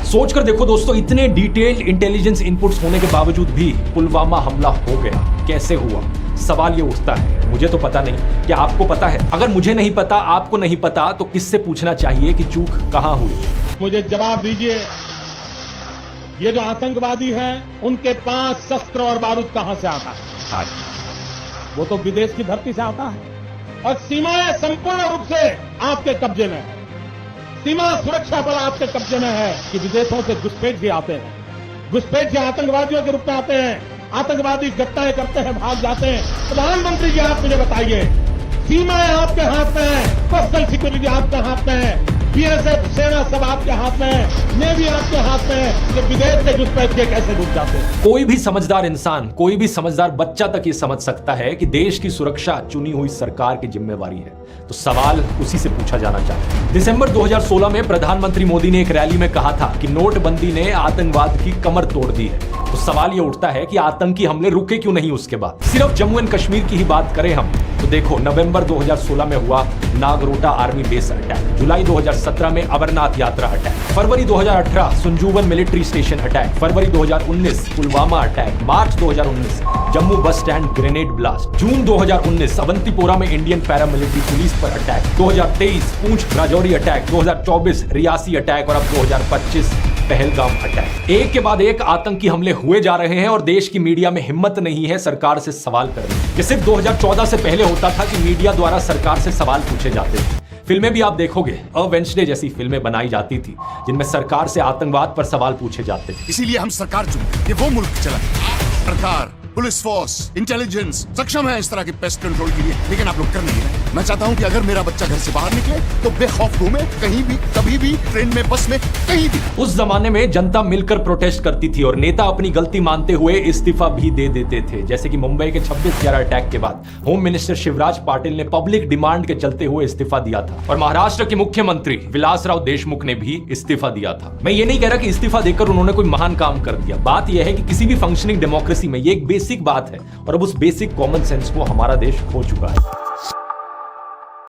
सोचकर देखो दोस्तों, इतने डिटेल्ड इंटेलिजेंस इनपुट्स होने के बावजूद भी पुलवामा हमला हो गया। कैसे हुआ? सवाल ये उठता है। मुझे तो पता नहीं, क्या आपको पता है? अगर मुझे नहीं पता, आपको नहीं पता, तो किससे पूछना चाहिए कि चूक कहां हुई? मुझे जवाब दीजिए, ये जो आतंकवादी हैं, उनके पास शस्त्र और बारूद कहां से आता है? वो तो विदेश की धरती से आता है और सीमाएं संपूर्ण रूप से आपके कब्जे में है। सीमा सुरक्षा बल आपके कब्जे में है कि विदेशों से घुसपैठ भी आते हैं, घुसपैठ भी आतंकवादियों के रूप में आते हैं, आतंकवादी घटनाएं करते हैं, भाग जाते हैं। प्रधानमंत्री जी, आप मुझे बताइए, सीमाएं आपके हाथ में है, कोस्टल सिक्योरिटी आपके हाथ में है, बीएसएफ सेना सब आपके हाथ में है, नेवी आपके हाथ में है, कि विदेश से घुसपैठ के कैसे घुस जाते हैं। कोई भी समझदार इंसान, कोई भी समझदार बच्चा तक ये समझ सकता है कि देश की सुरक्षा चुनी हुई सरकार की जिम्मेवारी है। तो सवाल उसी से पूछा जाना चाहिए। दिसंबर 2016 में प्रधानमंत्री मोदी ने एक रैली में कहा था कि नोटबंदी ने आतंकवाद की कमर तोड़ दी है। तो सवाल ये उठता है कि आतंकी हमले रुके क्यों नहीं उसके बाद? सिर्फ जम्मू एंड कश्मीर की ही बात करें हम तो देखो, नवंबर 2016 में हुआ नागरोटा आर्मी बेस अटैक, जुलाई 2017 में अमरनाथ यात्रा अटैक, फरवरी 2018 संजूवन मिलिट्री स्टेशन अटैक, फरवरी 2019 Pulwama attack, March 2019 Jammu bus stand grenade blast, June 2019 Awantipora में इंडियन पैरामिलिट्री पुलिस पर attack, 2023 Poonch Rajouri attack, 2024 Reasi attack और अब 2025 पहलगाम अटैक। एक के बाद एक आतंकी हमले हुए जा रहे हैं और देश की मीडिया में हिम्मत नहीं है सरकार से सवाल करने की। सिर्फ 2014 से पहले होता था कि मीडिया द्वारा सरकार से सवाल पूछे जाते थे। फिल्में भी आप देखोगे, अ वेंसडे जैसी फिल्में बनाई जाती थी जिनमें सरकार से आतंकवाद पर सवाल पूछे जाते थे। इसीलिए हम सरकार चुनते, ये वो मुल्क चला। सरकार, पुलिस फोर्स, इंटेलिजेंस सक्षम है इस तरह के पेस्ट कंट्रोल के लिए, लेकिन आप लोग कर नहीं रहे। मैं चाहता हूं कि अगर मेरा बच्चा घर से बाहर निकले तो बेखौफ घूमे, कहीं भी, कभी भी, ट्रेन में, बस में, कहीं भी। उस जमाने में जनता मिलकर प्रोटेस्ट करती थी और नेता अपनी गलती मानते हुए इस्तीफा भी दे देते थे। जैसे कि मुंबई के 26/11 अटैक के बाद होम मिनिस्टर शिवराज पाटिल ने पब्लिक डिमांड के चलते हुए इस्तीफा दिया था और महाराष्ट्र के मुख्यमंत्री विलासराव देशमुख ने भी इस्तीफा दिया था। मैं ये नहीं कह रहा कि इस्तीफा देकर उन्होंने कोई महान काम कर दिया। बात यह है कि किसी भी फंक्शनिंग डेमोक्रेसी में ये एक बेसिक बात है और अब उस बेसिक कॉमन सेंस को हमारा देश खो चुका है।